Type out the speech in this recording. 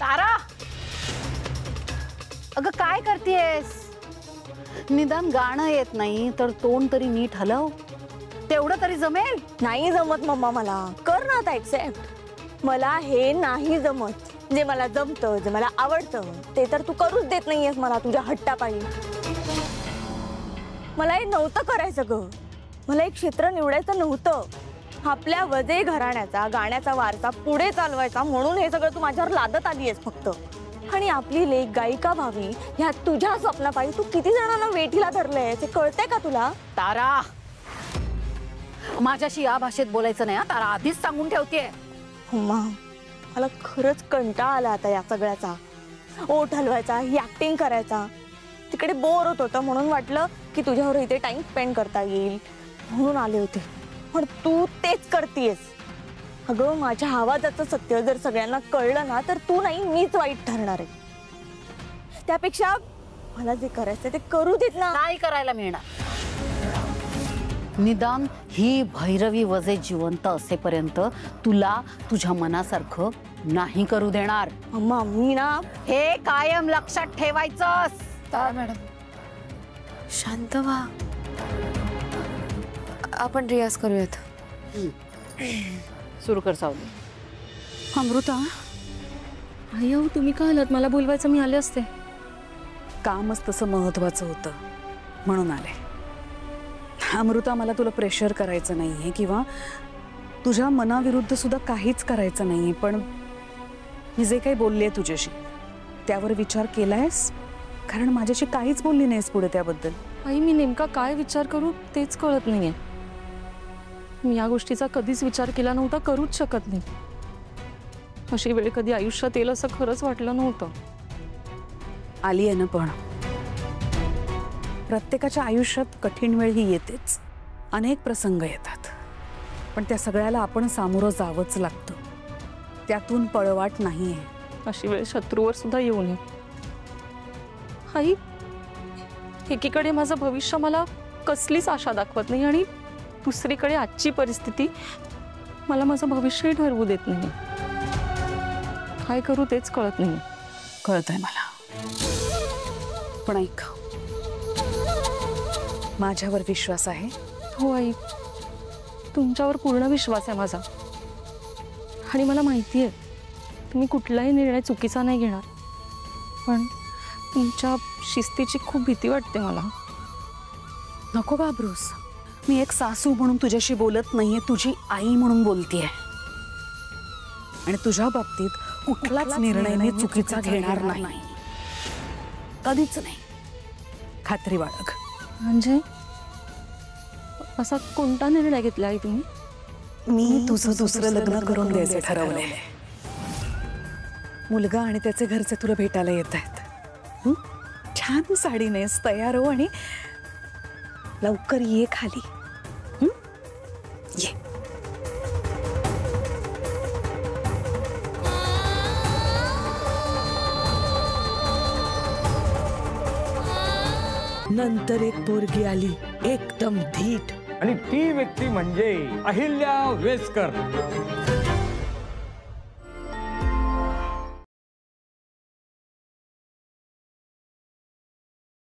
तारा, अगं काय करतेस? निदान गाणं येत नाही तर तोंड तरी नीट हलव, तेवढं तरी जमेल. नाही जमत मम्मा, मला कर ना आता एक्सेप्ट. मला हे नाही जमत. जे मला जमतं, जे मला आवडतं ते तर तू करूच देत नाहीयेस मला तुझ्या हट्टापायी. मला हे नव्हतं करायचं ग. मला एक क्षेत्र निवडायचं नव्हतं. आपल्या वजे घराण्याचा गाण्याचा वारसा पुढे चालवायचा म्हणून हे सगळं तू माझ्यावर लादत आलीयस फक्त. आणि आपली लेक गायिका व्हावी ह्या तुझ्या स्वप्नापायी तू किती जणांना वेठीला धरलंय ते कळतंय का तुला? तारा, माझ्याशी या भाषेत बोलायचं नाही. तारा, आधीच सांगून ठेवतेय. अम्मा, मला खरंच कंटाळा आला आता या सगळ्याचा. ओठ हलवायचा, ही ऍक्टिंग करायचा. तिकडे बोर होत होतं म्हणून वाटलं की तुझ्यावर इथे टाइम स्पेंड करता येईल म्हणून आले होते. पण तू तेच करतेस. अगं, माझ्या आवाजाचं सत्य जर सगळ्यांना कळलं ना तर तू नाही मीच वाईट ठरणार आहे. त्यापेक्षा मला जे करायचं ते करू देत ना. नाही करायला मिळणार. निदान ही भैरवी वजे जिवंत असेपर्यंत तुला तुझ्या मनासारखं नाही करू देणार. अम्मा, मी ना हे कायम लक्षात ठेवायचंस. तारा मॅडम, शांत व्हा. आपण रियाज करूयात. सुरू कर सावली. अमृता, अय्यो, तुम्ही का आलात? मला बोलवायचं, मी आले असते. कामच तसं महत्वाचं होतं म्हणून आले. अमृता, मला तुला प्रेशर करायचं नाहीये किंवा तुझ्या मनाविरुद्ध सुद्धा काहीच करायचं नाहीये. पण मी जे काही बोलले तुझ्याशी त्यावर विचार केलायस? कारण माझ्याशी काहीच बोलली नाहीस पुढे त्याबद्दल. आई, मी नेमका काय विचार करू तेच कळत नाहीये. मी या गोष्टीचा कधीच विचार केला नव्हता, करूच शकत नाही. अशी वेळ कधी आयुष्यात येईल असं खरंच वाटलं नव्हतं. आली आहे ना, पण प्रत्येकाच्या आयुष्यात कठीण वेळ ही येतेच. अनेक प्रसंग येतात, पण त्या सगळ्याला आपण सामोरं जावंच लागतं. त्यातून पळवाट नाहीये. अशी वेळ शत्रूवर सुद्धा येऊ नये. आई, एकीकडे माझं भविष्य मला कसलीच आशा दाखवत नाही आणि दुसरीकडे आजची परिस्थिती मला माझं भविष्यही ठरवू देत नाही. काय करू तेच कळत नाही. कळतंय मला, पण ऐक, माझ्यावर विश्वास आहे? हो आई, तुमच्यावर पूर्ण विश्वास आहे माझा. आणि मला माहिती आहे तुम्ही कुठलाही निर्णय चुकीचा नाही घेणार. पण तुमच्या शिस्तीची खूप भीती वाटते मला. नको घाबरूस. मी एक सासू म्हणून तुझ्याशी बोलत नाहीये, तुझी आई म्हणून बोलतेय. आणि तुझ्या बाबतीत कुठलाच निर्णय मी चुकीचा घेणार नाही, कधीच नाही. खात्री बाळग. म्हणजे असा कोणता निर्णय घेतला आई तुम्ही? मी तुझं दुसरं लग्न करून द्यायचं ठरवलंय. मुलगा आणि त्याचे घरचे तुला भेटायला येत आहेत. छान साडी नेस, तयार हो आणि लवकर ये खाली. ये. नंतर एक पोरगी आली, एकदम धीट. आणि ती व्यक्ती म्हणजे अहिल्या वेसकर.